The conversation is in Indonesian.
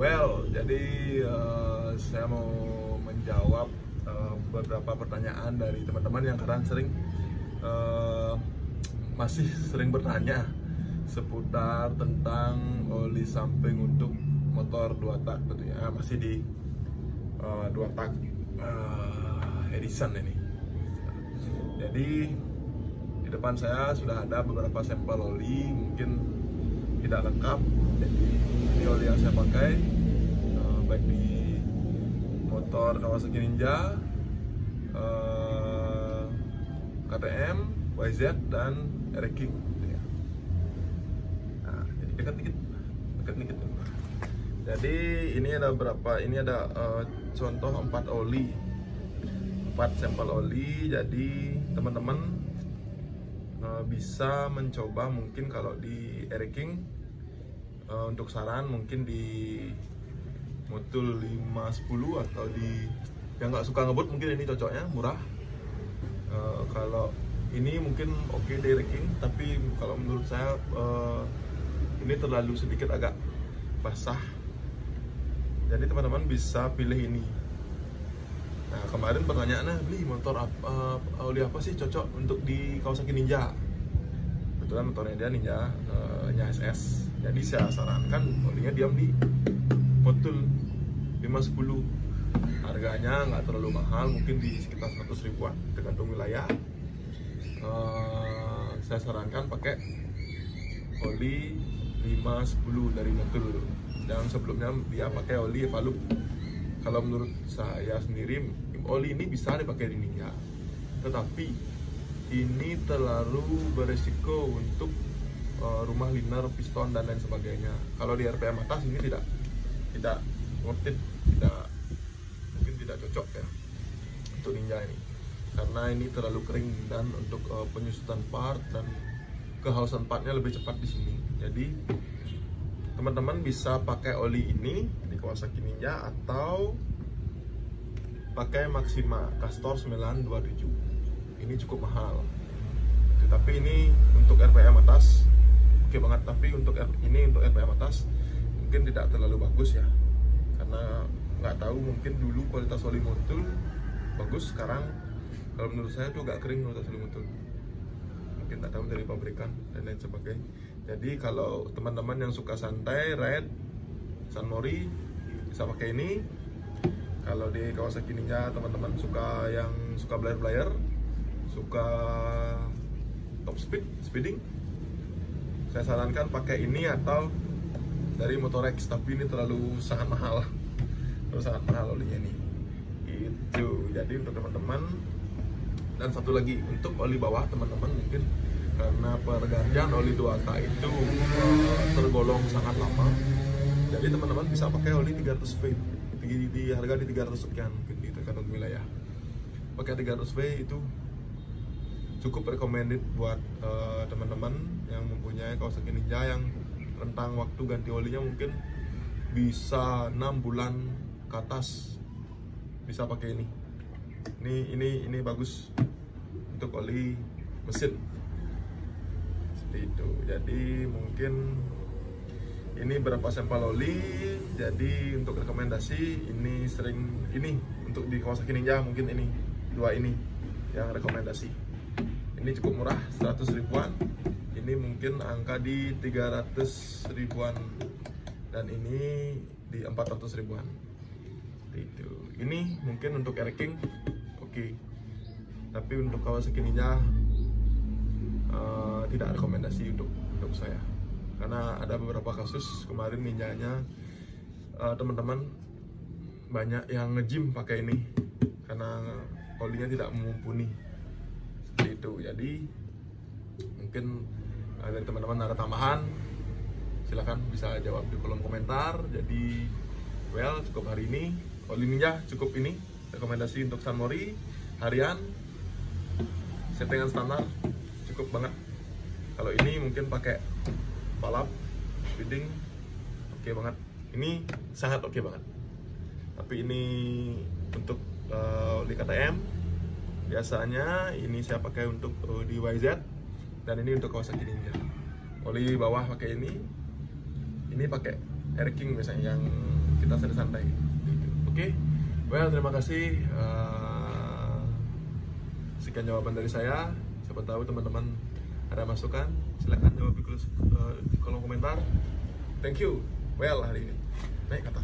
Well, jadi saya mau menjawab beberapa pertanyaan dari teman-teman yang kadang sering masih sering bertanya seputar tentang oli samping untuk motor 2 tak tentunya, masih di 2 tak Edison ini. Jadi di depan saya sudah ada beberapa sampel oli, mungkin tidak lengkap. Jadi ini oli yang saya pakai baik di motor Kawasaki Ninja, KTM, YZ dan R-King. Nah, jadi dekat dikit. Jadi ini ada berapa? Ini ada contoh 4 oli, 4 sampel oli. Jadi teman-teman bisa mencoba mungkin kalau di R-King, untuk saran mungkin di Motul 510 atau di yang nggak suka ngebut mungkin ini cocoknya, murah. Kalau ini mungkin oke di R-King, tapi kalau menurut saya ini terlalu sedikit agak basah. Jadi teman-teman bisa pilih ini. Nah, kemarin pertanyaannya, beli motor apa, oli apa sih cocok untuk di Kawasaki Ninja? Kebetulan motornya dia Ninja nya SS. Jadi saya sarankan olinya diam di Motul 510. Harganya nggak terlalu mahal, mungkin di sekitar 100 ribuan tergantung wilayah. Saya sarankan pakai oli 510 dari Motul. Dan sebelumnya dia pakai oli Evalup. Kalau menurut saya sendiri, oli ini bisa dipakai di Ninja, tetapi ini terlalu beresiko untuk rumah liner, piston dan lain sebagainya. Kalau di RPM atas ini tidak worth it, mungkin tidak cocok ya untuk Ninja ini, karena ini terlalu kering dan untuk penyusutan part dan kehausan partnya lebih cepat di sini. Jadi teman-teman bisa pakai oli ini di Kawasaki Ninja atau pakai Maxima Castor 927. Ini cukup mahal, tapi ini untuk RPM atas oke banget. Tapi untuk ini untuk RPM atas mungkin tidak terlalu bagus ya, karena nggak tahu, mungkin dulu kualitas oli Motul bagus, sekarang kalau menurut saya tuh agak kering kualitas oli Motul, mungkin nggak tahu dari pabrikan dan lain sebagainya. Jadi kalau teman-teman yang suka santai, ride, San Mori bisa pakai ini. Kalau di Kawasaki Ninja teman-teman suka yang suka blare-blare, suka top speeding, saya sarankan pakai ini atau dari Motorex, tapi ini terlalu sangat mahal olinya ini. Itu jadi untuk teman-teman. Dan satu lagi untuk oli bawah teman-teman, mungkin karena pergantian oli 2 tak itu tergolong sangat lama, jadi teman-teman bisa pakai oli 300V di harga di 300 sekian, mungkin di tergantung wilayah. Pakai 300V itu cukup recommended buat teman-teman yang mempunyai Kawasaki Ninja yang rentang waktu ganti olinya mungkin bisa 6 bulan ke atas, bisa pakai ini. Ini bagus untuk oli mesin seperti itu. Jadi mungkin ini berapa sampel oli. Jadi untuk rekomendasi ini untuk di Kawasaki Ninja mungkin ini 2 ini yang rekomendasi. Ini cukup murah, 100 ribuan. Ini mungkin angka di 300 ribuan dan ini di 400 ribuan. Itu. Ini mungkin untuk R-King oke. Tapi untuk Kawasaki Ninja tidak rekomendasi untuk saya, karena ada beberapa kasus kemarin Ninjanya teman-teman banyak yang nge-gym pakai ini karena olinya tidak mumpuni seperti itu. Jadi mungkin dari teman-teman ada tambahan, silahkan bisa jawab di kolom komentar. Jadi cukup hari ini oli Ninja, cukup ini rekomendasi untuk San Mori harian, settingan standar cukup banget. Kalau ini mungkin pakai balap, speeding oke banget, ini sangat oke banget. Tapi ini untuk oli KTM biasanya ini saya pakai untuk di YZ, dan ini untuk Kawasaki Ninja. Oli bawah pakai ini pakai R-King biasanya yang kita santai-santai gitu. Oke, well terima kasih. Sekian jawaban dari saya. Siapa tahu teman-teman ada masukan, silahkan jawab di kolom komentar. Thank you. Well hari ini naik atas.